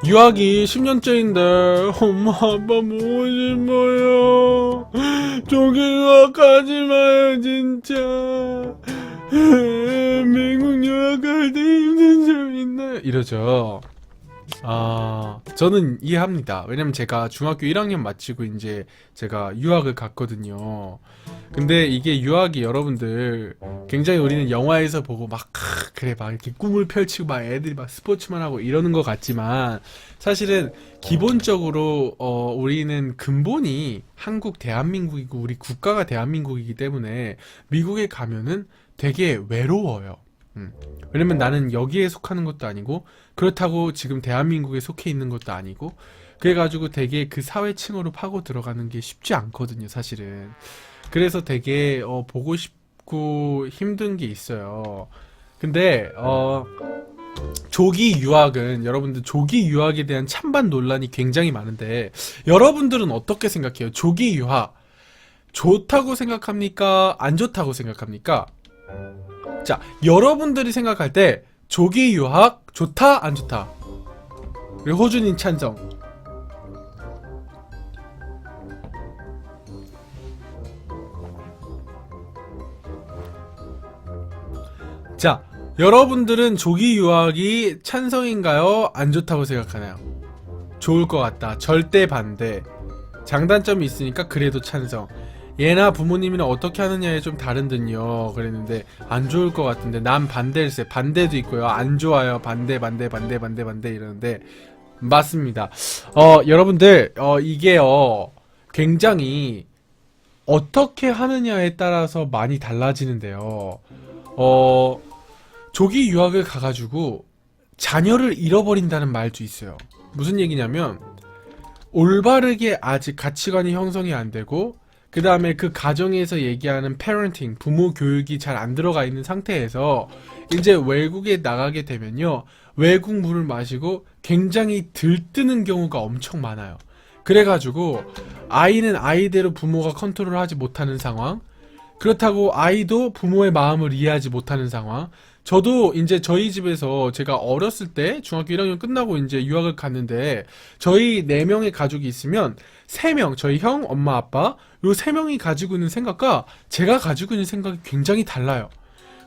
유학이 10년째인데 엄마 아빠 보고 싶어요. 조기 유학 가지 마요 진짜. 미국 유학 갈 때 힘든 점 있나요? 이러죠. 저는 이해합니다. 왜냐면 제가 중학교 1학년 마치고 이제 제가 유학을 갔거든요. 근데 이게 유학이 여러분들 굉장히 우리는 영화에서 보고 막 그래 막 이렇게 꿈을 펼치고 막 애들이 막 스포츠만 하고 이러는 것 같지만 사실은 기본적으로 우리는 근본이 한국 대한민국이고 우리 국가가 대한민국이기 때문에 미국에 가면은 되게 외로워요. 왜냐면 나는 여기에 속하는 것도 아니고 그렇다고 지금 대한민국에 속해 있는 것도 아니고 그래가지고 되게 그 사회층으로 파고 들어가는 게 쉽지 않거든요, 사실은. 그래서 되게 보고 싶고 힘든 게 있어요. 근데 조기 유학은 여러분들 조기 유학에 대한 찬반 논란이 굉장히 많은데 여러분들은 어떻게 생각해요? 조기 유학 좋다고 생각합니까? 안 좋다고 생각합니까? 자, 여러분들이 생각할 때 조기 유학 좋다 안 좋다? 그리고 호준인 찬성. 자, 여러분들은 조기 유학이 찬성인가요? 안 좋다고 생각하나요? 좋을 것 같다. 절대 반대. 장단점이 있으니까 그래도 찬성. 얘나 부모님이나 어떻게 하느냐에 좀 다른 듯요. 그랬는데 안 좋을 것 같은데 난 반대일세. 반대도 있고요. 안 좋아요. 반대 이러는데 맞습니다. 여러분들 이게요. 굉장히 어떻게 하느냐에 따라서 많이 달라지는데요. 어 조기 유학을 가가지고 자녀를 잃어버린다는 말도 있어요. 무슨 얘기냐면 올바르게 아직 가치관이 형성이 안 되고 그 다음에 그 가정에서 얘기하는 패런팅, 부모 교육이 잘 안 들어가 있는 상태에서 이제 외국에 나가게 되면요. 외국 물을 마시고 굉장히 들뜨는 경우가 엄청 많아요. 그래가지고 아이는 아이대로 부모가 컨트롤하지 못하는 상황, 그렇다고 아이도 부모의 마음을 이해하지 못하는 상황. 저도 이제 저희 집에서 제가 어렸을 때 중학교 1학년 끝나고 이제 유학을 갔는데 저희 4명의 가족이 있으면 3명, 저희 형, 엄마, 아빠 요 3명이 가지고 있는 생각과 제가 가지고 있는 생각이 굉장히 달라요.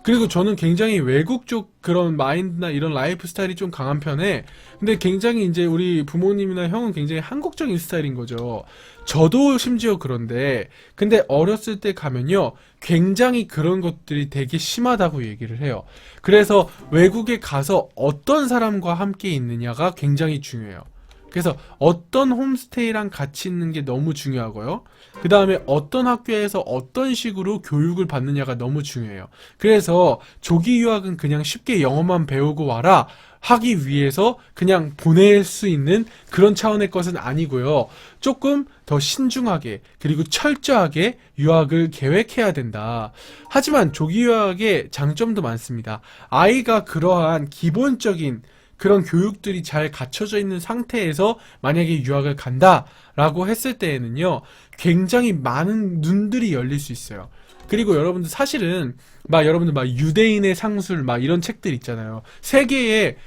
그리고 저는 굉장히 외국 쪽 그런 마인드나 이런 라이프 스타일이 좀 강한 편에 근데 굉장히 이제 우리 부모님이나 형은 굉장히 한국적인 스타일인 거죠. 저도 심지어 그런데 근데 어렸을 때 가면요 굉장히 그런 것들이 되게 심하다고 얘기를 해요. 그래서 외국에 가서 어떤 사람과 함께 있느냐가 굉장히 중요해요. 그래서 어떤 홈스테이랑 같이 있는 게 너무 중요하고요. 그 다음에 어떤 학교에서 어떤 식으로 교육을 받느냐가 너무 중요해요. 그래서 조기 유학은 그냥 쉽게 영어만 배우고 와라 하기 위해서 그냥 보낼 수 있는 그런 차원의 것은 아니고요. 조금 더 신중하게 그리고 철저하게 유학을 계획해야 된다. 하지만 조기 유학의 장점도 많습니다. 아이가 그러한 기본적인 그런 교육들이 잘 갖춰져 있는 상태에서 만약에 유학을 간다라고 했을 때에는요, 굉장히 많은 눈들이 열릴 수 있어요. 그리고 여러분들 사실은 여러분들 유대인의 상술 이런 책들 있잖아요. 세계의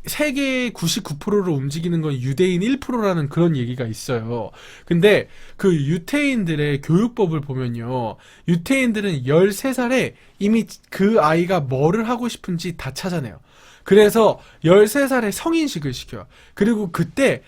99%를 움직이는 건 유대인 1%라는 그런 얘기가 있어요. 근데 그 유태인들의 교육법을 보면요. 유태인들은 13살에 이미 그 아이가 뭐를 하고 싶은지 다 찾아내요. 그래서 13살에 성인식을 시켜요. 그리고 그때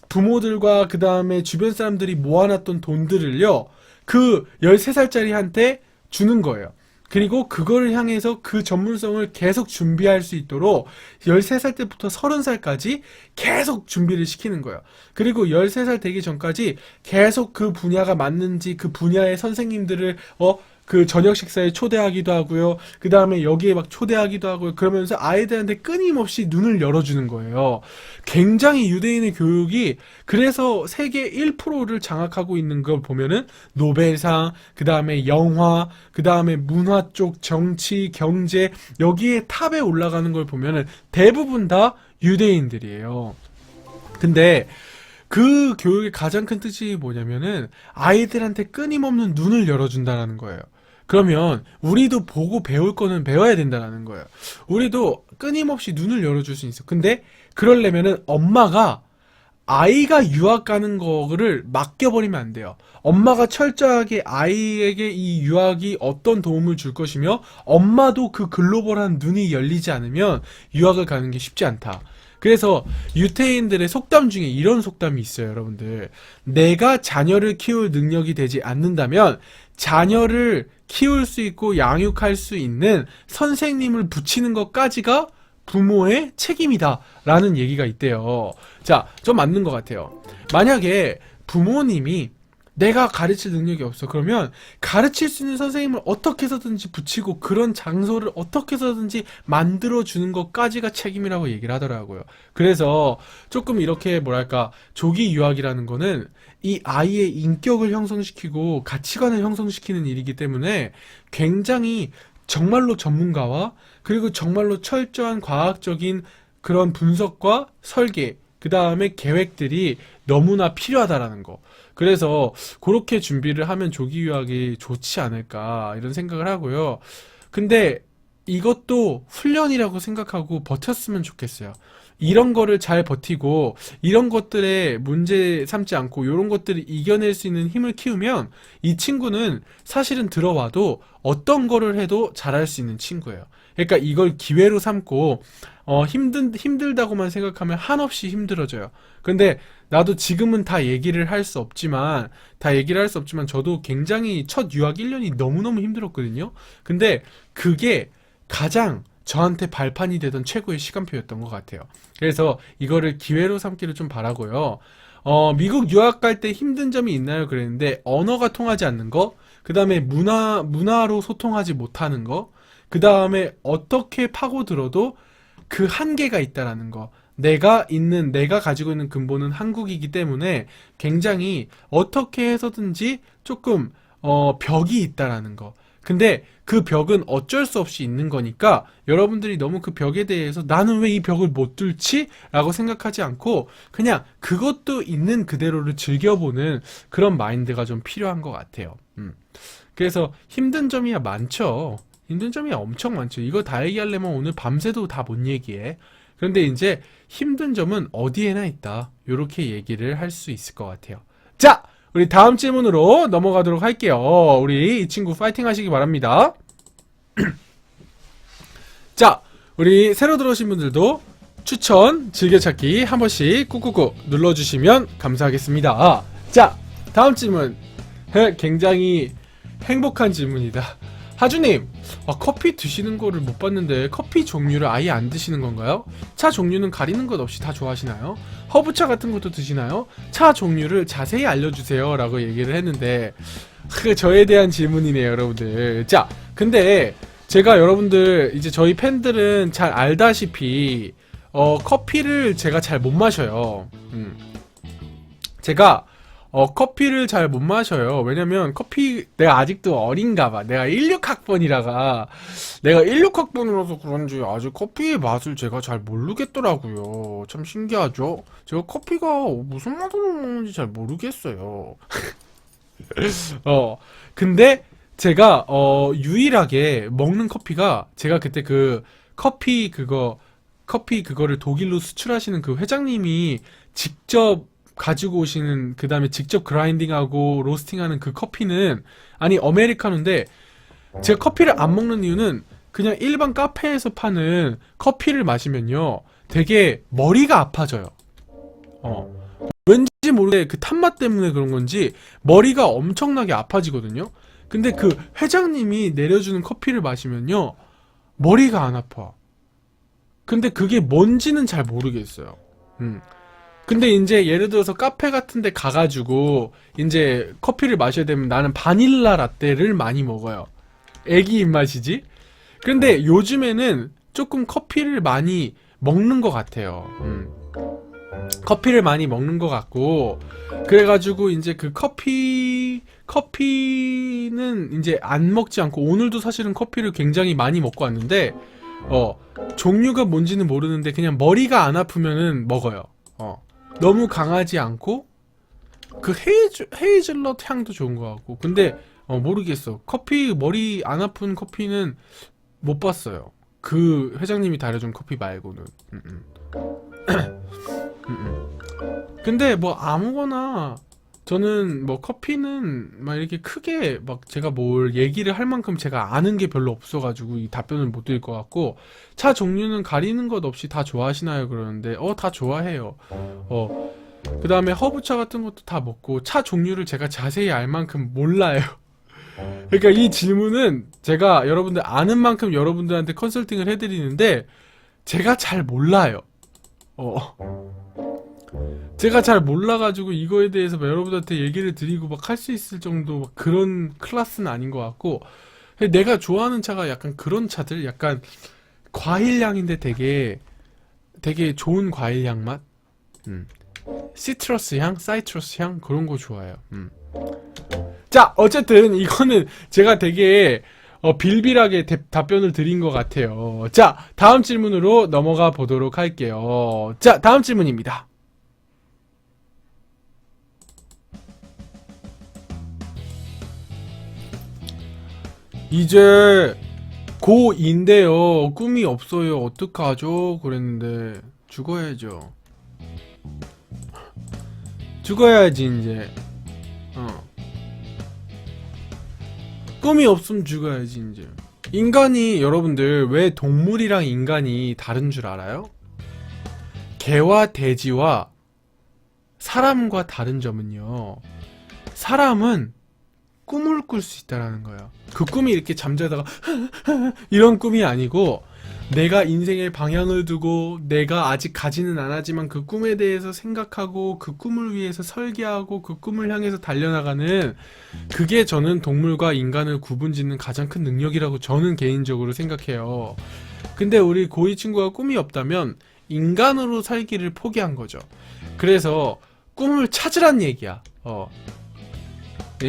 부모들과 그 다음에 주변 사람들이 모아놨던 돈들을요, 그 13살짜리한테 주는 거예요. 그리고 그거를 향해서 그 전문성을 계속 준비할 수 있도록 13살 때부터 30살까지 계속 준비를 시키는 거예요. 그리고 13살 되기 전까지 계속 그 분야가 맞는지 그 분야의 선생님들을 그 저녁 식사에 초대하기도 하고요. 그 다음에 여기에 막 초대하기도 하고요. 그러면서 아이들한테 끊임없이 눈을 열어주는 거예요. 굉장히 유대인의 교육이 그래서 세계 1%를 장악하고 있는 걸 보면은 노벨상, 그 다음에 영화, 그 다음에 문화 쪽, 정치, 경제 여기에 탑에 올라가는 걸 보면은 대부분 다 유대인들이에요. 근데 그 교육의 가장 큰 뜻이 뭐냐면은 아이들한테 끊임없는 눈을 열어준다는 거예요. 그러면 우리도 보고 배울 거는 배워야 된다는 거예요. 우리도 끊임없이 눈을 열어줄 수 있어. 근데 그러려면은 엄마가 아이가 유학 가는 거를 맡겨버리면 안 돼요. 엄마가 철저하게 아이에게 이 유학이 어떤 도움을 줄 것이며 엄마도 그 글로벌한 눈이 열리지 않으면 유학을 가는 게 쉽지 않다. 그래서 유태인들의 속담 중에 이런 속담이 있어요, 여러분들. 내가 자녀를 키울 능력이 되지 않는다면 자녀를 키울 수 있고 양육할 수 있는 선생님을 붙이는 것까지가 부모의 책임이다 라는 얘기가 있대요. 자, 좀 맞는 것 같아요. 만약에 부모님이 내가 가르칠 능력이 없어. 그러면 가르칠 수 있는 선생님을 어떻게 해서든지 붙이고 그런 장소를 어떻게 해서든지 만들어주는 것까지가 책임이라고 얘기를 하더라고요. 그래서 조금 이렇게 뭐랄까 조기 유학이라는 거는 이 아이의 인격을 형성시키고 가치관을 형성시키는 일이기 때문에 굉장히 정말로 전문가와 그리고 정말로 철저한 과학적인 그런 분석과 설계, 그 다음에 계획들이 너무나 필요하다라는 거. 그래서 그렇게 준비를 하면 조기 유학이 좋지 않을까 이런 생각을 하고요. 근데 이것도 훈련이라고 생각하고 버텼으면 좋겠어요. 이런 거를 잘 버티고 이런 것들에 문제 삼지 않고 이런 것들을 이겨낼 수 있는 힘을 키우면 이 친구는 사실은 들어와도 어떤 거를 해도 잘할 수 있는 친구예요. 그러니까 이걸 기회로 삼고 힘들다고만 생각하면 한없이 힘들어져요. 근데 나도 지금은 다 얘기를 할 수 없지만 저도 굉장히 첫 유학 1년이 너무너무 힘들었거든요. 근데 그게 가장 저한테 발판이 되던 최고의 시간표였던 것 같아요. 그래서 이거를 기회로 삼기를 좀 바라고요. 미국 유학 갈 때 힘든 점이 있나요? 그랬는데 언어가 통하지 않는 거, 그 다음에 문화로 소통하지 못하는 거, 그 다음에 어떻게 파고들어도 그 한계가 있다라는 거. 내가 가지고 있는 근본은 한국이기 때문에 굉장히 어떻게 해서든지 조금 벽이 있다라는 거. 근데 그 벽은 어쩔 수 없이 있는 거니까 여러분들이 너무 그 벽에 대해서 나는 왜 이 벽을 못 뚫지? 라고 생각하지 않고 그냥 그것도 있는 그대로를 즐겨보는 그런 마인드가 좀 필요한 것 같아요. 그래서 힘든 점이야 많죠. 힘든 점이 엄청 많죠. 이거 다 얘기하려면 오늘 밤새도 다 못 얘기해. 그런데 이제 힘든 점은 어디에나 있다. 요렇게 얘기를 할 수 있을 것 같아요. 자! 우리 다음 질문으로 넘어가도록 할게요. 우리 이 친구 파이팅 하시기 바랍니다. 자, 우리 새로 들어오신 분들도 추천, 즐겨찾기 한 번씩 꾹꾹꾹 눌러주시면 감사하겠습니다. 자, 다음 질문. 굉장히 행복한 질문이다. 하주님, 커피 드시는 거를 못 봤는데 커피 종류를 아예 안 드시는 건가요? 차 종류는 가리는 것 없이 다 좋아하시나요? 허브차 같은 것도 드시나요? 차 종류를 자세히 알려주세요 라고 얘기를 했는데 저에 대한 질문이네요, 여러분들. 자, 근데 제가 여러분들 이제 저희 팬들은 잘 알다시피 커피를 제가 잘 못 마셔요. 제가 커피를 잘 못 마셔요. 왜냐면 내가 아직도 어린가 봐. 내가 16학번이라서 그런지 아직 커피의 맛을 제가 잘 모르겠더라고요. 참 신기하죠? 제가 커피가 무슨 맛으로 먹는지 잘 모르겠어요. 근데 제가 유일하게 먹는 커피가 제가 그때 그 커피 그거를 독일로 수출하시는 그 회장님이 직접 가지고 오시는, 그 다음에 직접 그라인딩하고 로스팅하는 그 커피는, 아니 아메리카노인데 제가 커피를 안 먹는 이유는 그냥 일반 카페에서 파는 커피를 마시면요 되게 머리가 아파져요. 왠지 모르게 그 탄맛 때문에 그런 건지 머리가 엄청나게 아파지거든요. 근데 그 회장님이 내려주는 커피를 마시면요 머리가 안 아파. 근데 그게 뭔지는 잘 모르겠어요. 근데 이제 예를 들어서 카페 같은 데 가가지고 이제 커피를 마셔야 되면 나는 바닐라 라떼를 많이 먹어요. 애기 입맛이지? 근데 요즘에는 조금 커피를 많이 먹는 것 같아요. 커피를 많이 먹는 것 같고, 그래가지고 이제 그 커피는 이제 안 먹지 않고, 오늘도 사실은 커피를 굉장히 많이 먹고 왔는데, 종류가 뭔지는 모르는데 그냥 머리가 안 아프면은 먹어요. 너무 강하지 않고 그 헤이즐넛 향도 좋은 것 같고. 근데 모르겠어. 커피, 머리 안 아픈 커피는 못 봤어요. 그 회장님이 다려준 커피 말고는. 근데 뭐 아무거나 저는 뭐 커피는 막 이렇게 크게 막 제가 뭘 얘기를 할 만큼 제가 아는 게 별로 없어가지고 이 답변을 못 드릴 것 같고, 차 종류는 가리는 것 없이 다 좋아하시나요? 그러는데 다 좋아해요. 그 다음에 허브차 같은 것도 다 먹고, 차 종류를 제가 자세히 알 만큼 몰라요. 그러니까 이 질문은 제가 여러분들 아는 만큼 여러분들한테 컨설팅을 해드리는데 제가 잘 몰라요. 제가 잘 몰라가지고 이거에 대해서 막 여러분들한테 얘기를 드리고 막 할 수 있을 정도 막 그런 클래스는 아닌 것 같고, 내가 좋아하는 차가 약간 그런 차들, 약간 과일향인데 되게 좋은 과일향 맛? 시트러스 향, 사이트러스 향, 그런 거 좋아해요. 자, 어쨌든 이거는 제가 되게 빌빌하게 답변을 드린 것 같아요. 자, 다음 질문으로 넘어가 보도록 할게요. 자, 다음 질문입니다. 이제 고2인데요. 꿈이 없어요. 어떡하죠? 그랬는데 죽어야죠. 죽어야지 이제. 꿈이 없으면 죽어야지 이제. 인간이, 여러분들 왜 동물이랑 인간이 다른 줄 알아요? 개와 돼지와 사람과 다른 점은요, 사람은 꿈을 꿀 수 있다라는 거예요. 그 꿈이 이렇게 잠자다가 이런 꿈이 아니고, 내가 인생의 방향을 두고 내가 아직 가지는 않았지만 그 꿈에 대해서 생각하고 그 꿈을 위해서 설계하고 그 꿈을 향해서 달려나가는, 그게 저는 동물과 인간을 구분짓는 가장 큰 능력이라고 저는 개인적으로 생각해요. 근데 우리 고이 친구가 꿈이 없다면 인간으로 살기를 포기한 거죠. 그래서 꿈을 찾으란 얘기야.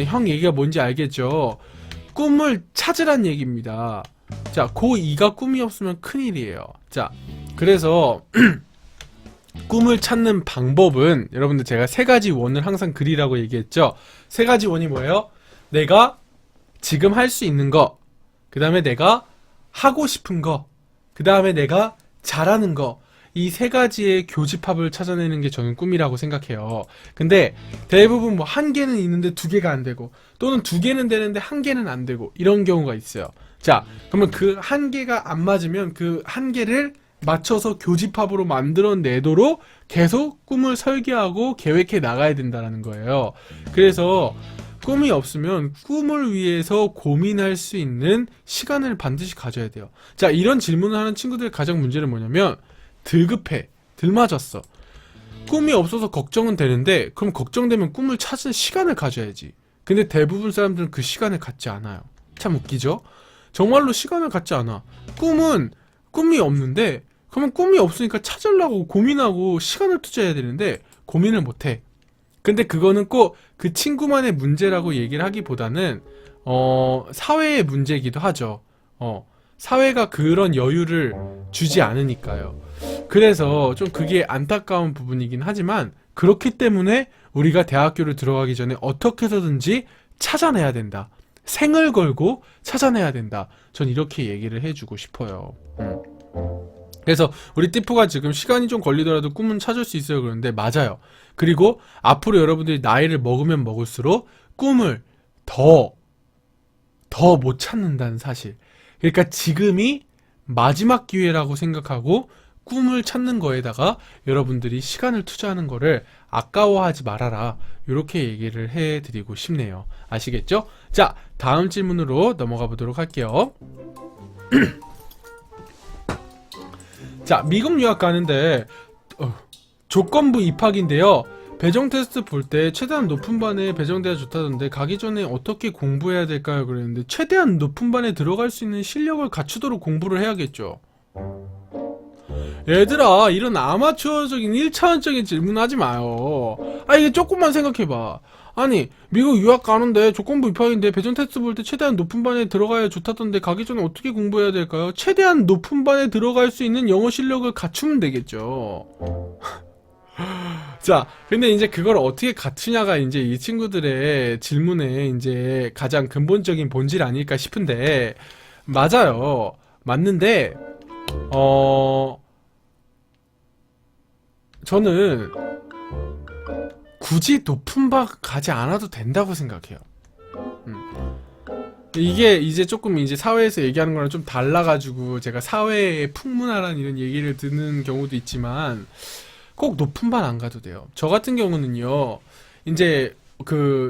형 얘기가 뭔지 알겠죠? 꿈을 찾으란 얘기입니다. 자, 고2가 꿈이 없으면 큰일이에요. 자, 그래서 꿈을 찾는 방법은, 여러분들 제가 세 가지 원을 항상 그리라고 얘기했죠. 세 가지 원이 뭐예요? 내가 지금 할 수 있는 거, 그 다음에 내가 하고 싶은 거, 그 다음에 내가 잘하는 거, 이 세 가지의 교집합을 찾아내는 게 저는 꿈이라고 생각해요. 근데 대부분 뭐 한 개는 있는데 두 개가 안 되고, 또는 두 개는 되는데 한 개는 안 되고, 이런 경우가 있어요. 자, 그러면 그 한 개가 안 맞으면 그 한 개를 맞춰서 교집합으로 만들어내도록 계속 꿈을 설계하고 계획해 나가야 된다는 거예요. 그래서 꿈이 없으면 꿈을 위해서 고민할 수 있는 시간을 반드시 가져야 돼요. 자, 이런 질문을 하는 친구들의 가장 문제는 뭐냐면, 들급해, 들맞았어. 꿈이 없어서 걱정은 되는데, 그럼 걱정되면 꿈을 찾을 시간을 가져야지. 근데 대부분 사람들은 그 시간을 갖지 않아요. 참 웃기죠? 정말로 시간을 갖지 않아. 꿈이 없는데, 그러면 꿈이 없으니까 찾으려고 고민하고 시간을 투자해야 되는데 고민을 못해. 근데 그거는 꼭 그 친구만의 문제라고 얘기를 하기보다는 사회의 문제이기도 하죠. 사회가 그런 여유를 주지 않으니까요. 그래서 좀 그게 안타까운 부분이긴 하지만, 그렇기 때문에 우리가 대학교를 들어가기 전에 어떻게 해서든지 찾아내야 된다. 생을 걸고 찾아내야 된다. 전 이렇게 얘기를 해주고 싶어요. 그래서 우리 띠프가 지금 시간이 좀 걸리더라도 꿈은 찾을 수 있어요. 그런데 맞아요. 그리고 앞으로 여러분들이 나이를 먹으면 먹을수록 꿈을 더 못 찾는다는 사실. 그러니까 지금이 마지막 기회라고 생각하고 꿈을 찾는 거에다가 여러분들이 시간을 투자하는 거를 아까워하지 말아라. 이렇게 얘기를 해드리고 싶네요. 아시겠죠? 자, 다음 질문으로 넘어가 보도록 할게요. 자, 미국 유학 가는데 조건부 입학인데요. 배정 테스트 볼 때 최대한 높은 반에 배정돼야 좋다던데 가기 전에 어떻게 공부해야 될까요? 그랬는데, 최대한 높은 반에 들어갈 수 있는 실력을 갖추도록 공부를 해야겠죠. 얘들아, 이런 아마추어적인 1차원적인 질문 하지 마요. 이게 조금만 생각해봐. 아니, 미국 유학 가는데 조건부 입학인데 배정 테스트 볼 때 최대한 높은 반에 들어가야 좋다던데 가기 전에 어떻게 공부해야 될까요? 최대한 높은 반에 들어갈 수 있는 영어 실력을 갖추면 되겠죠. 자, 근데 이제 그걸 어떻게 갖추냐가 이제 이 친구들의 질문에 이제 가장 근본적인 본질 아닐까 싶은데, 맞아요. 맞는데, 저는 굳이 높은 방 가지 않아도 된다고 생각해요. 이게 이제 조금 이제 사회에서 얘기하는 거랑 좀 달라가지고 제가 사회의 풍문화란 이런 얘기를 듣는 경우도 있지만 꼭 높은 반 안 가도 돼요. 저 같은 경우는요, 이제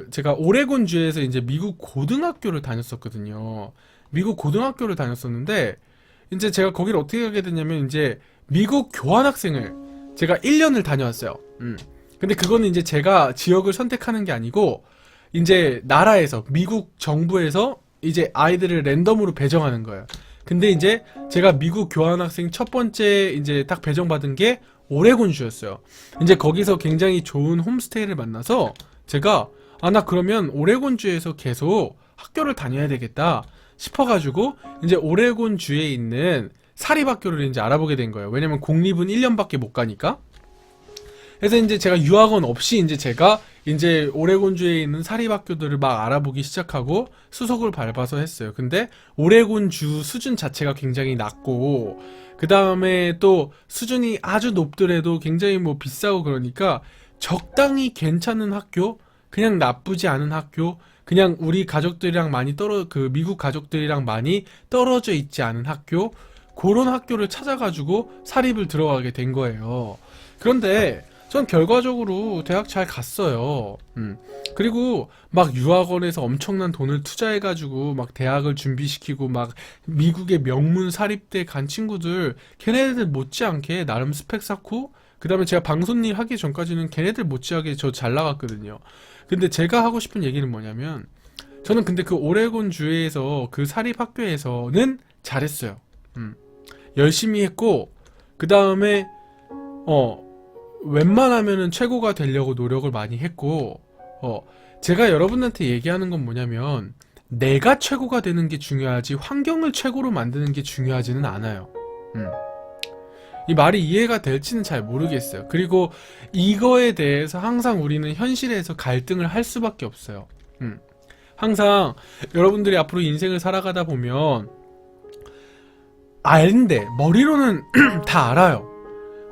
제가 오레곤주에서 이제 미국 고등학교를 다녔었거든요. 미국 고등학교를 다녔었는데 이제 제가 거기를 어떻게 가게 됐냐면 이제 미국 교환학생을 제가 1년을 다녀왔어요. 근데 그거는 이제 제가 지역을 선택하는 게 아니고 이제 나라에서 미국 정부에서 이제 아이들을 랜덤으로 배정하는 거예요. 근데 이제 제가 미국 교환학생 첫 번째 이제 딱 배정받은 게 오레곤주였어요. 이제 거기서 굉장히 좋은 홈스테이를 만나서 제가 나 그러면 오레곤주에서 계속 학교를 다녀야 되겠다 싶어가지고 이제 오레곤주에 있는 사립학교를 이제 알아보게 된 거예요. 왜냐면 공립은 1년밖에 못 가니까. 그래서 이제 제가 유학원 없이 이제 제가 이제 오레곤주에 있는 사립학교들을 막 알아보기 시작하고 수속을 밟아서 했어요. 근데 오레곤주 수준 자체가 굉장히 낮고 그 다음에 또 수준이 아주 높더라도 굉장히 뭐 비싸고 그러니까 적당히 괜찮은 학교, 그냥 나쁘지 않은 학교, 그냥 우리 가족들이랑 많이 미국 가족들이랑 많이 떨어져 있지 않은 학교, 그런 학교를 찾아가지고 사립을 들어가게 된 거예요. 그런데 전 결과적으로 대학 잘 갔어요. 그리고 막 유학원에서 엄청난 돈을 투자해가지고 막 대학을 준비시키고 막 미국의 명문 사립대 간 친구들 걔네들 못지않게 나름 스펙 쌓고 그 다음에 제가 방송일 하기 전까지는 걔네들 못지않게 저 잘 나갔거든요. 근데 제가 하고 싶은 얘기는 뭐냐면 저는 근데 그 오레곤 주에서 그 사립학교에서는 잘했어요. 열심히 했고 그 다음에 웬만하면은 최고가 되려고 노력을 많이 했고, 제가 여러분한테 얘기하는 건 뭐냐면, 내가 최고가 되는 게 중요하지, 환경을 최고로 만드는 게 중요하지는 않아요. 이 말이 이해가 될지는 잘 모르겠어요. 그리고 이거에 대해서 항상 우리는 현실에서 갈등을 할 수밖에 없어요. 항상 여러분들이 앞으로 인생을 살아가다 보면, 아는데, 머리로는 다 알아요.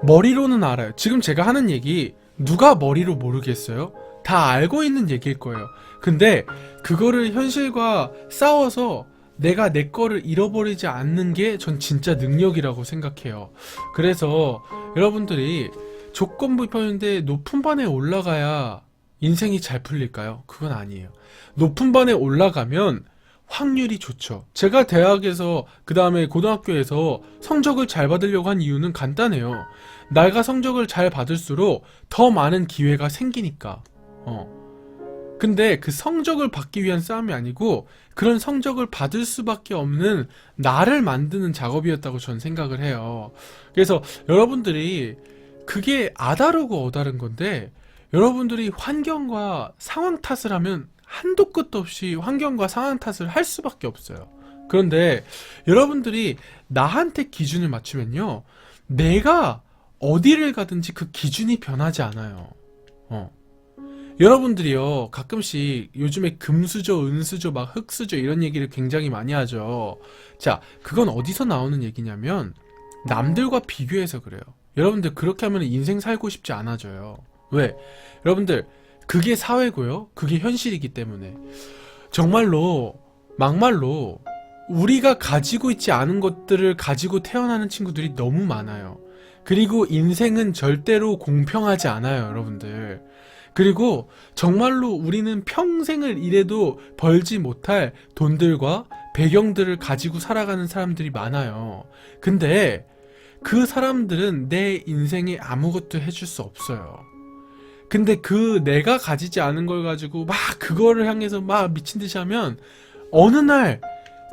머리로는 알아요. 지금 제가 하는 얘기 누가 머리로 모르겠어요? 다 알고 있는 얘기일 거예요. 근데 그거를 현실과 싸워서 내가 내 거를 잃어버리지 않는 게 전 진짜 능력이라고 생각해요. 그래서 여러분들이 조건부 편인데 높은 반에 올라가야 인생이 잘 풀릴까요? 그건 아니에요. 높은 반에 올라가면 확률이 좋죠. 제가 대학에서 그 다음에 고등학교에서 성적을 잘 받으려고 한 이유는 간단해요. 내가 성적을 잘 받을수록 더 많은 기회가 생기니까. 근데 그 성적을 받기 위한 싸움이 아니고 그런 성적을 받을 수밖에 없는 나를 만드는 작업이었다고 전 생각을 해요. 그래서 여러분들이 그게 아다르고 어다른 건데 여러분들이 환경과 상황 탓을 하면 한도 끝도 없이 환경과 상황 탓을 할 수밖에 없어요. 그런데 여러분들이 나한테 기준을 맞추면요, 내가 어디를 가든지 그 기준이 변하지 않아요. 여러분들이요, 가끔씩 요즘에 금수저, 은수저, 막 흙수저 이런 얘기를 굉장히 많이 하죠. 자, 그건 어디서 나오는 얘기냐면 남들과 비교해서 그래요. 여러분들 그렇게 하면 인생 살고 싶지 않아져요. 왜? 여러분들 그게 사회고요. 그게 현실이기 때문에. 정말로 막말로 우리가 가지고 있지 않은 것들을 가지고 태어나는 친구들이 너무 많아요. 그리고 인생은 절대로 공평하지 않아요, 여러분들. 그리고 정말로 우리는 평생을 일해도 벌지 못할 돈들과 배경들을 가지고 살아가는 사람들이 많아요. 근데 그 사람들은 내 인생에 아무것도 해줄 수 없어요. 근데 그 내가 가지지 않은 걸 가지고 막 그거를 향해서 막 미친 듯이 하면 어느 날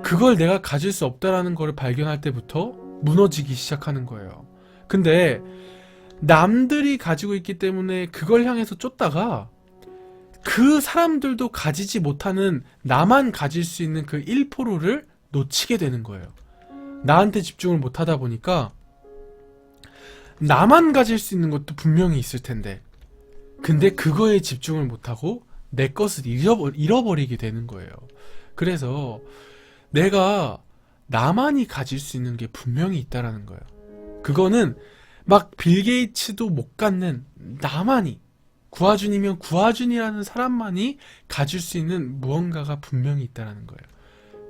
그걸 내가 가질 수 없다라는 걸 발견할 때부터 무너지기 시작하는 거예요. 근데 남들이 가지고 있기 때문에 그걸 향해서 쫓다가 그 사람들도 가지지 못하는 나만 가질 수 있는 그 1%를 놓치게 되는 거예요. 나한테 집중을 못 하다 보니까 나만 가질 수 있는 것도 분명히 있을 텐데 근데 그거에 집중을 못하고 내 것을 잃어버리게 되는 거예요. 그래서 내가 나만이 가질 수 있는 게 분명히 있다라는 거예요. 그거는 막 빌 게이츠도 못 갖는 나만이, 구하준이면 구하준이라는 사람만이 가질 수 있는 무언가가 분명히 있다라는 거예요.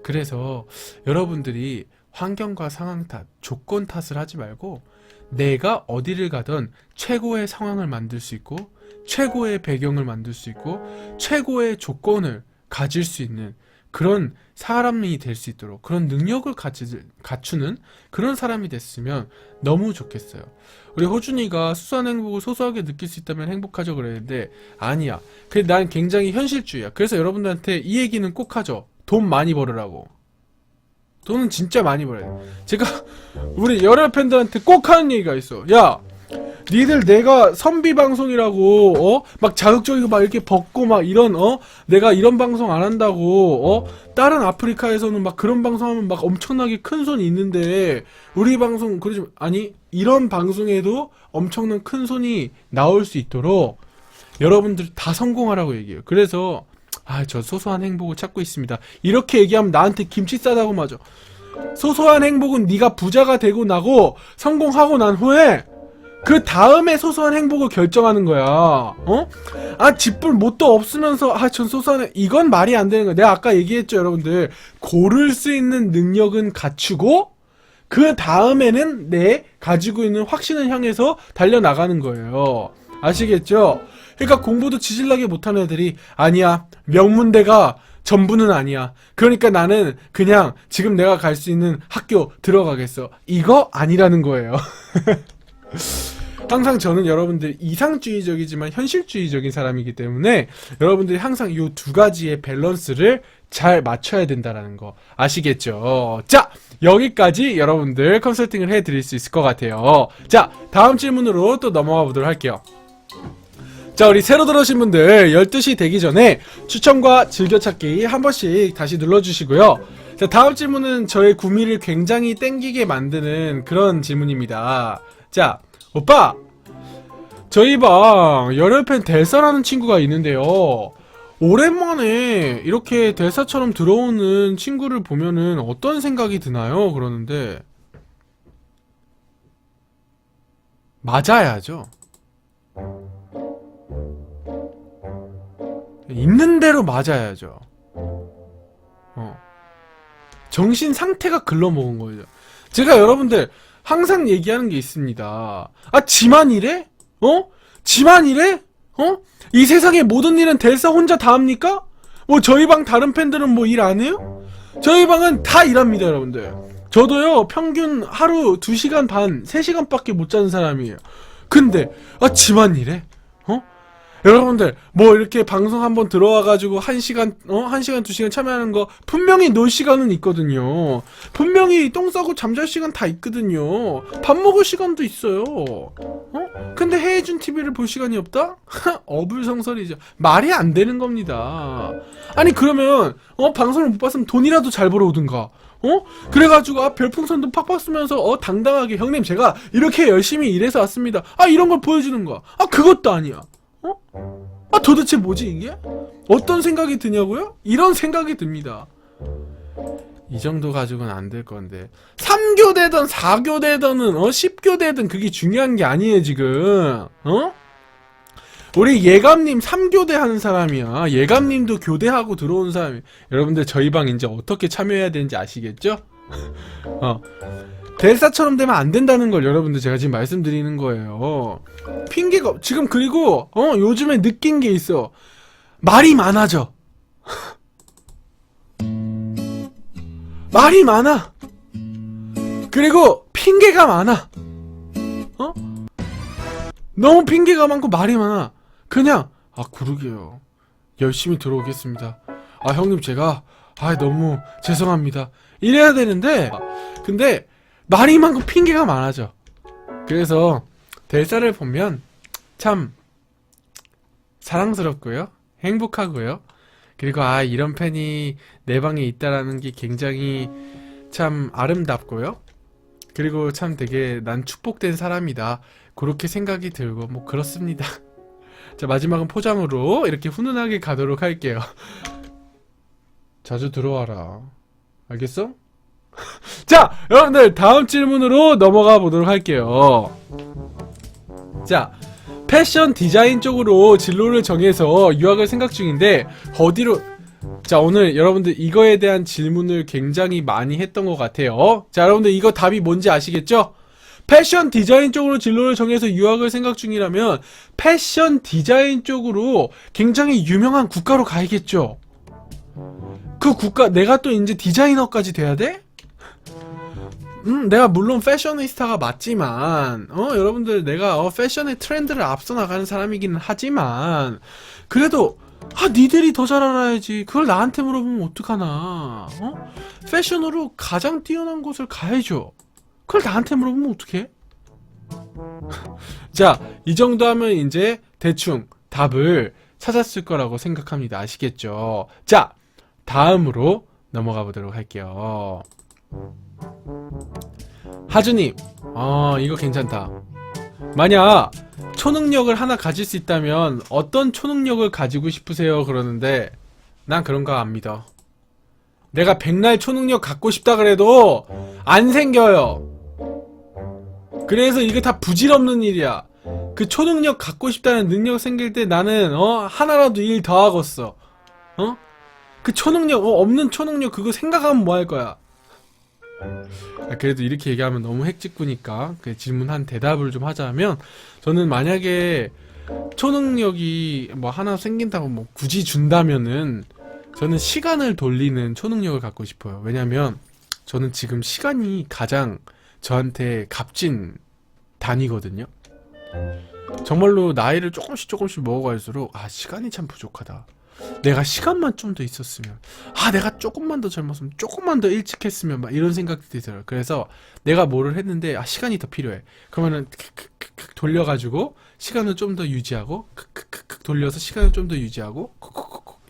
그래서 여러분들이 환경과 상황 탓, 조건 탓을 하지 말고 내가 어디를 가든 최고의 상황을 만들 수 있고 최고의 배경을 만들 수 있고 최고의 조건을 가질 수 있는 그런 사람이 될 수 있도록 그런 능력을 갖추는 그런 사람이 됐으면 너무 좋겠어요. 우리 호준이가 수소한 행복을 소소하게 느낄 수 있다면 행복하죠 그랬는데 아니야. 난 굉장히 현실주의야. 그래서 여러분들한테 이 얘기는 꼭 하죠. 돈 많이 벌으라고. 돈은 진짜 많이 벌어야 돼. 제가 우리 열혈 팬들한테 꼭 하는 얘기가 있어. 야, 니들 내가 선비 방송이라고 막 자극적이고 막 이렇게 벗고 막 이런 내가 이런 방송 안 한다고 다른 아프리카에서는 막 그런 방송하면 막 엄청나게 큰 손이 있는데 우리 방송 그러지 아니 이런 방송에도 엄청난 큰 손이 나올 수 있도록 여러분들 다 성공하라고 얘기해요. 그래서 저 소소한 행복을 찾고 있습니다. 이렇게 얘기하면 나한테 김치 싸다고 맞아. 소소한 행복은 네가 부자가 되고 나고 성공하고 난 후에 그 다음에 소소한 행복을 결정하는 거야. 집불 뭣도 없으면서 전 소소한 이건 말이 안 되는 거야. 내가 아까 얘기했죠, 여러분들. 고를 수 있는 능력은 갖추고 그 다음에는 내 가지고 있는 확신을 향해서 달려나가는 거예요. 아시겠죠? 그러니까 공부도 지질나게 못하는 애들이 아니야, 명문대가 전부는 아니야. 그러니까 나는 그냥 지금 내가 갈 수 있는 학교 들어가겠어. 이거 아니라는 거예요. 항상 저는 여러분들 이상주의적이지만 현실주의적인 사람이기 때문에 여러분들이 항상 이 두 가지의 밸런스를 잘 맞춰야 된다는 거 아시겠죠? 자, 여기까지 여러분들 컨설팅을 해드릴 수 있을 것 같아요. 자, 다음 질문으로 또 넘어가 보도록 할게요. 자, 우리 새로 들어오신 분들 12시 되기 전에 추천과 즐겨찾기 한 번씩 다시 눌러주시고요. 자, 다음 질문은 저의 구미를 굉장히 땡기게 만드는 그런 질문입니다. 자, 오빠! 저희 방 열혈팬 델사라는 친구가 있는데요. 오랜만에 이렇게 델사처럼 들어오는 친구를 보면은 어떤 생각이 드나요? 그러는데 맞아야죠. 있는 대로 맞아야죠. 정신 상태가 글러먹은 거죠. 제가 여러분들 항상 얘기하는 게 있습니다. 지만 이래? 지만 이래? 이 세상의 모든 일은 델사 혼자 다 합니까? 뭐 저희 방 다른 팬들은 뭐 일 안 해요? 저희 방은 다 일합니다, 여러분들. 저도요, 평균 하루 2시간 반, 3시간밖에 못 자는 사람이에요. 근데 지만 이래? 여러분들 뭐 이렇게 방송 한번 들어와가지고 1시간 1시간 2시간 참여하는 거 분명히 놀 시간은 있거든요. 분명히 똥 싸고 잠잘 시간 다 있거든요. 밥 먹을 시간도 있어요. 근데 해해준 TV를 볼 시간이 없다? 어불성설이죠. 말이 안 되는 겁니다. 아니 그러면 방송을 못 봤으면 돈이라도 잘 벌어오든가. 그래가지고 별풍선도 팍팍 쓰면서 당당하게 형님 제가 이렇게 열심히 일해서 왔습니다. 이런 걸 보여주는 거야. 그것도 아니야. 도대체 뭐지 이게? 어떤 생각이 드냐고요? 이런 생각이 듭니다. 이 정도 가지고는 안 될 건데 3교대든 4교대든 10교대든 그게 중요한 게 아니에요 지금. 우리 예감님 3교대 하는 사람이야. 예감님도 교대하고 들어온 사람이. 여러분들 저희 방 이제 어떻게 참여해야 되는지 아시겠죠? 델사처럼 되면 안 된다는 걸 여러분들 제가 지금 말씀드리는 거예요. 핑계가 지금 그리고 요즘에 느낀 게 있어. 말이 많아져. 말이 많아. 그리고 핑계가 많아. 너무 핑계가 많고 말이 많아. 그냥 그러게요. 열심히 들어오겠습니다. 형님 제가 너무 죄송합니다. 이래야 되는데 근데 말이 많고 핑계가 많아져. 그래서 델사를 보면 참 사랑스럽고요, 행복하고요. 그리고 이런 팬이 내 방에 있다라는 게 굉장히 참 아름답고요. 그리고 참 되게 난 축복된 사람이다. 그렇게 생각이 들고 뭐 그렇습니다. 자, 마지막은 포장으로 이렇게 훈훈하게 가도록 할게요. 자주 들어와라. 알겠어? 자, 여러분들 다음 질문으로 넘어가 보도록 할게요. 자, 패션 디자인 쪽으로 진로를 정해서 유학을 생각 중인데 어디로... 자, 오늘 여러분들 이거에 대한 질문을 굉장히 많이 했던 것 같아요. 자, 여러분들 이거 답이 뭔지 아시겠죠? 패션 디자인 쪽으로 진로를 정해서 유학을 생각 중이라면 패션 디자인 쪽으로 굉장히 유명한 국가로 가야겠죠? 그 국가, 내가 또 이제 디자이너까지 돼야 돼? 내가 물론 패셔니스타가 맞지만, 여러분들 내가 패션의 트렌드를 앞서 나가는 사람이기는 하지만, 그래도, 니들이 더 잘 알아야지. 그걸 나한테 물어보면 어떡하나. 패션으로 가장 뛰어난 곳을 가야죠. 그걸 나한테 물어보면 어떡해? 자, 이 정도 하면 이제 대충 답을 찾았을 거라고 생각합니다. 아시겠죠? 자, 다음으로 넘어가 보도록 할게요. 하주님, 이거 괜찮다. 만약 초능력을 하나 가질 수 있다면 어떤 초능력을 가지고 싶으세요? 그러는데 난 그런 거 안 믿어. 내가 백날 초능력 갖고 싶다 그래도 안 생겨요. 그래서 이게 다 부질없는 일이야. 그 초능력 갖고 싶다는 능력 생길 때 나는 하나라도 일 더 하겠어. 그 초능력, 없는 초능력 그거 생각하면 뭐 할 거야? 그래도 이렇게 얘기하면 너무 핵직구니까 그 질문한 대답을 좀 하자면, 저는 만약에 초능력이 뭐 하나 생긴다고 뭐 굳이 준다면은 저는 시간을 돌리는 초능력을 갖고 싶어요. 왜냐면 저는 지금 시간이 가장 저한테 값진 단위거든요. 정말로 나이를 조금씩 먹어갈수록 시간이 참 부족하다. 내가 시간만 좀 더 있었으면, 내가 조금만 더 젊었으면, 조금만 더 일찍 했으면, 막 이런 생각들이 들어요. 그래서 내가 뭐를 했는데 시간이 더 필요해. 그러면은 돌려가지고 시간을 좀 더 유지하고, 돌려서 시간을 좀 더 유지하고,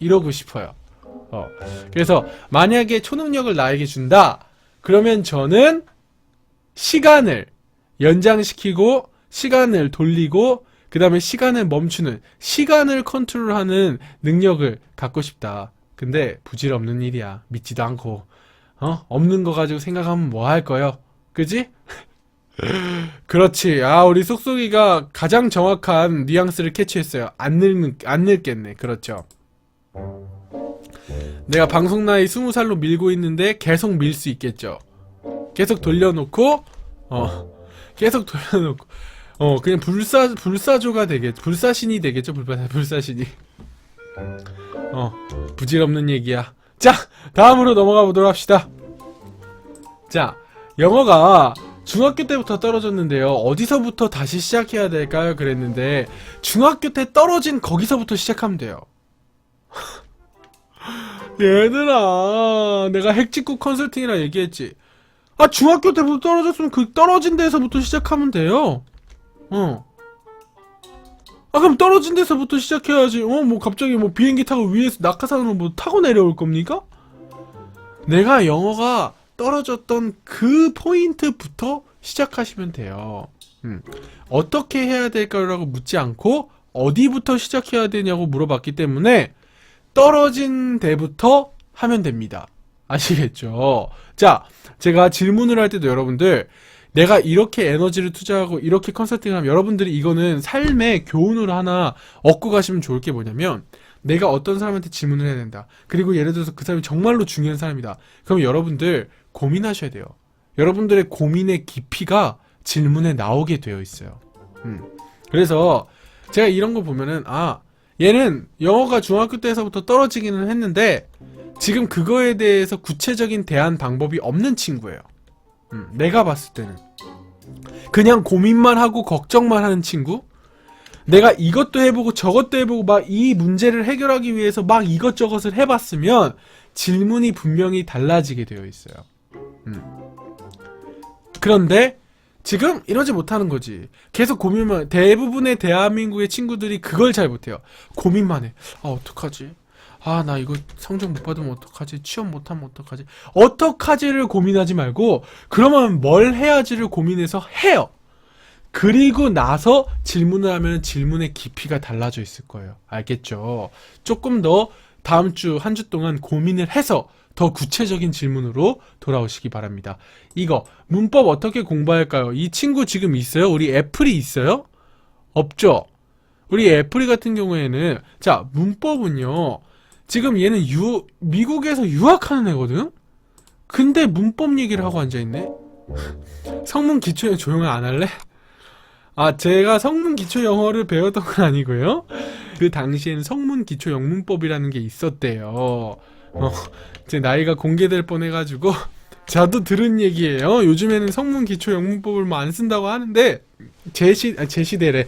이러고 싶어요. 그래서 만약에 초능력을 나에게 준다, 그러면 저는 시간을 연장시키고 시간을 돌리고 그 다음에 시간을 멈추는, 시간을 컨트롤하는 능력을 갖고 싶다. 근데 부질없는 일이야. 믿지도 않고 없는 거 가지고 생각하면 뭐 할 거요? 그지? 그렇지. 우리 쏙쏙이가 가장 정확한 뉘앙스를 캐치했어요. 안 늙겠네. 그렇죠. 내가 방송 나이 20살로 밀고 있는데 계속 밀 수 있겠죠. 계속 돌려놓고 그냥 불사조가 불사신이 되겠죠. 불사신이. 부질없는 얘기야. 자, 다음으로 넘어가 보도록 합시다. 자, 영어가 중학교 때부터 떨어졌는데요. 어디서부터 다시 시작해야 될까요? 그랬는데 중학교 때 떨어진 거기서부터 시작하면 돼요. 얘들아, 내가 핵직구 컨설팅이라 얘기했지. 중학교 때부터 떨어졌으면 그 떨어진 데서부터 시작하면 돼요. 그럼 떨어진 데서부터 시작해야지. 뭐 갑자기 뭐 비행기 타고 위에서 낙하산으로 뭐 타고 내려올 겁니까? 내가 영어가 떨어졌던 그 포인트부터 시작하시면 돼요. 어떻게 해야 될까라고 묻지 않고 어디부터 시작해야 되냐고 물어봤기 때문에 떨어진 데부터 하면 됩니다. 아시겠죠? 자, 제가 질문을 할 때도 여러분들, 내가 이렇게 에너지를 투자하고 이렇게 컨설팅을 하면, 여러분들이 이거는 삶의 교훈으로 하나 얻고 가시면 좋을 게 뭐냐면, 내가 어떤 사람한테 질문을 해야 된다. 그리고 예를 들어서 그 사람이 정말로 중요한 사람이다. 그럼 여러분들 고민하셔야 돼요. 여러분들의 고민의 깊이가 질문에 나오게 되어 있어요. 그래서 제가 이런 거 보면은 얘는 영어가 중학교 때에서부터 떨어지기는 했는데 지금 그거에 대해서 구체적인 대안 방법이 없는 친구예요. 내가 봤을 때는 그냥 고민만 하고 걱정만 하는 친구, 내가 이것도 해보고 저것도 해보고 막 이 문제를 해결하기 위해서 막 이것저것을 해봤으면 질문이 분명히 달라지게 되어 있어요. 그런데 지금 이러지 못하는 거지. 계속 고민만, 대부분의 대한민국의 친구들이 그걸 잘 못해요. 고민만 해. 어떡하지? 나 이거 성적 못 받으면 어떡하지? 취업 못하면 어떡하지? 어떡하지를 고민하지 말고, 그러면 뭘 해야지를 고민해서 해요. 그리고 나서 질문을 하면 질문의 깊이가 달라져 있을 거예요. 알겠죠? 조금 더 다음 주, 한 주 동안 고민을 해서 더 구체적인 질문으로 돌아오시기 바랍니다. 이거 문법 어떻게 공부할까요? 이 친구 지금 있어요? 우리 애플이 있어요? 없죠? 우리 애플이 같은 경우에는 자, 문법은요. 지금 얘는 미국에서 유학하는 애거든? 근데 문법 얘기를 하고 앉아있네? 성문 기초 조용히 안 할래? 아, 제가 성문 기초 영어를 배웠던 건 아니고요. 그 당시엔 성문 기초 영문법이라는 게 있었대요. 제 나이가 공개될 뻔해가지고 저도 들은 얘기예요. 요즘에는 성문 기초 영문법을 뭐 안 쓴다고 하는데 제 시대래.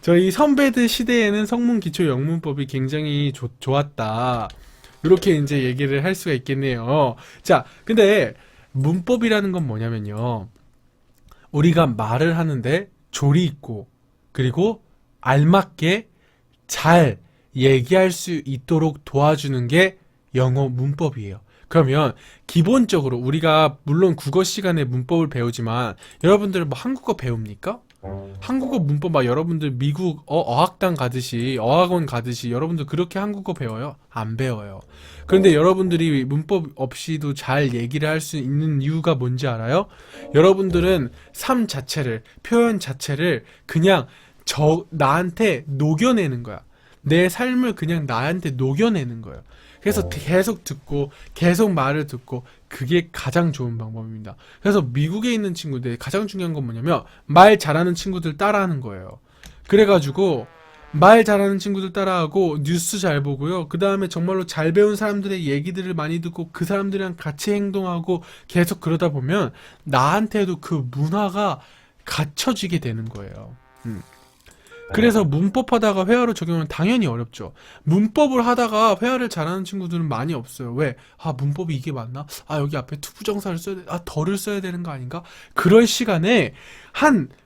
저희 선배들 시대에는 성문 기초 영문법이 굉장히 좋았다. 이렇게 이제 얘기를 할 수가 있겠네요. 자, 근데 문법이라는 건 뭐냐면요. 우리가 말을 하는데 조리 있고 그리고 알맞게 잘 얘기할 수 있도록 도와주는 게 영어 문법이에요. 그러면 기본적으로 우리가 물론 국어 시간에 문법을 배우지만 여러분들 뭐 한국어 배웁니까? 한국어 문법 막 여러분들 미국 어학당 가듯이 어학원 가듯이 여러분들 그렇게 한국어 배워요? 안 배워요. 그런데 여러분들이 문법 없이도 잘 얘기를 할 수 있는 이유가 뭔지 알아요? 여러분들은 삶 자체를 표현 자체를 그냥 나한테 녹여내는 거야. 내 삶을 그냥 나한테 녹여내는 거예요. 그래서 계속 듣고 계속 말을 듣고 그게 가장 좋은 방법입니다. 그래서 미국에 있는 친구들 가장 중요한 건 뭐냐면 말 잘하는 친구들 따라하는 거예요. 그래가지고 말 잘하는 친구들 따라하고 뉴스 잘 보고요. 그 다음에 정말로 잘 배운 사람들의 얘기들을 많이 듣고 그 사람들이랑 같이 행동하고 계속 그러다 보면 나한테도 그 문화가 갖춰지게 되는 거예요. 그래서 문법 하다가 회화로 적용하면 당연히 어렵죠. 문법을 하다가 회화를 잘하는 친구들은 많이 없어요. 왜? 문법이 이게 맞나? 여기 앞에 투부정사를 써야 돼. 덜을 써야 되는 거 아닌가? 그럴 시간에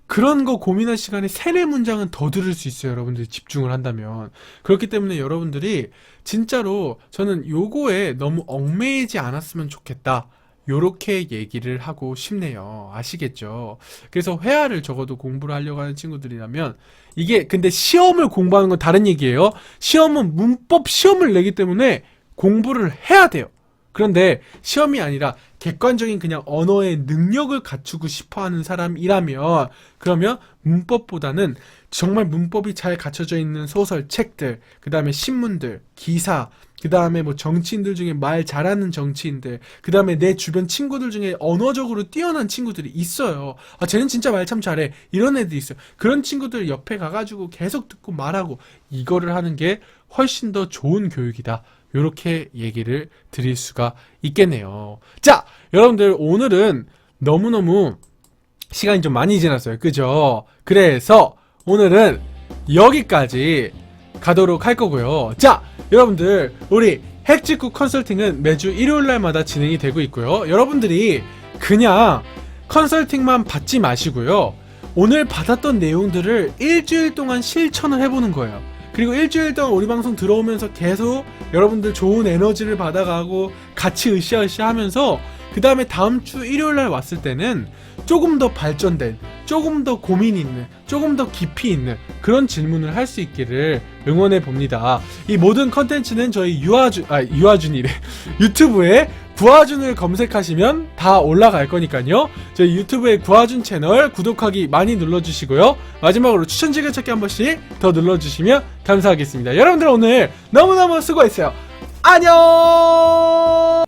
그런 거 고민할 시간에 3-4문장은 더 들을 수 있어요. 여러분들이 집중을 한다면. 그렇기 때문에 여러분들이 진짜로 저는 요거에 너무 얽매이지 않았으면 좋겠다. 요렇게 얘기를 하고 싶네요. 아시겠죠? 그래서 회화를 적어도 공부를 하려고 하는 친구들이라면 이게 근데 시험을 공부하는 건 다른 얘기예요. 시험은 문법 시험을 내기 때문에 공부를 해야 돼요. 그런데 시험이 아니라 객관적인 그냥 언어의 능력을 갖추고 싶어하는 사람이라면 그러면 문법보다는 정말 문법이 잘 갖춰져 있는 소설, 책들, 그 다음에 신문들, 기사, 그 다음에 뭐 정치인들 중에 말 잘하는 정치인들, 그 다음에 내 주변 친구들 중에 언어적으로 뛰어난 친구들이 있어요. 쟤는 진짜 말 참 잘해. 이런 애들이 있어요. 그런 친구들 옆에 가가지고 계속 듣고 말하고 이거를 하는 게 훨씬 더 좋은 교육이다. 요렇게 얘기를 드릴 수가 있겠네요. 자, 여러분들 오늘은 너무너무 시간이 좀 많이 지났어요. 그죠? 그래서 오늘은 여기까지 가도록 할 거고요. 자, 여러분들 우리 핵직구 컨설팅은 매주 일요일날마다 진행이 되고 있고요. 여러분들이 그냥 컨설팅만 받지 마시고요. 오늘 받았던 내용들을 일주일 동안 실천을 해보는 거예요. 그리고 일주일 동안 우리 방송 들어오면서 계속 여러분들 좋은 에너지를 받아가고 같이 으쌰으쌰 하면서 그 다음에 다음 주 일요일날 왔을 때는 조금 더 발전된, 조금 더 고민 있는, 조금 더 깊이 있는 그런 질문을 할 수 있기를 응원해 봅니다. 이 모든 컨텐츠는 저희 유아준이래. 유튜브에 구아준을 검색하시면 다 올라갈 거니까요. 저희 유튜브에 구아준 채널 구독하기 많이 눌러주시고요. 마지막으로 추천 즐겨찾기 한 번씩 더 눌러주시면 감사하겠습니다. 여러분들 오늘 너무너무 수고했어요. 안녕!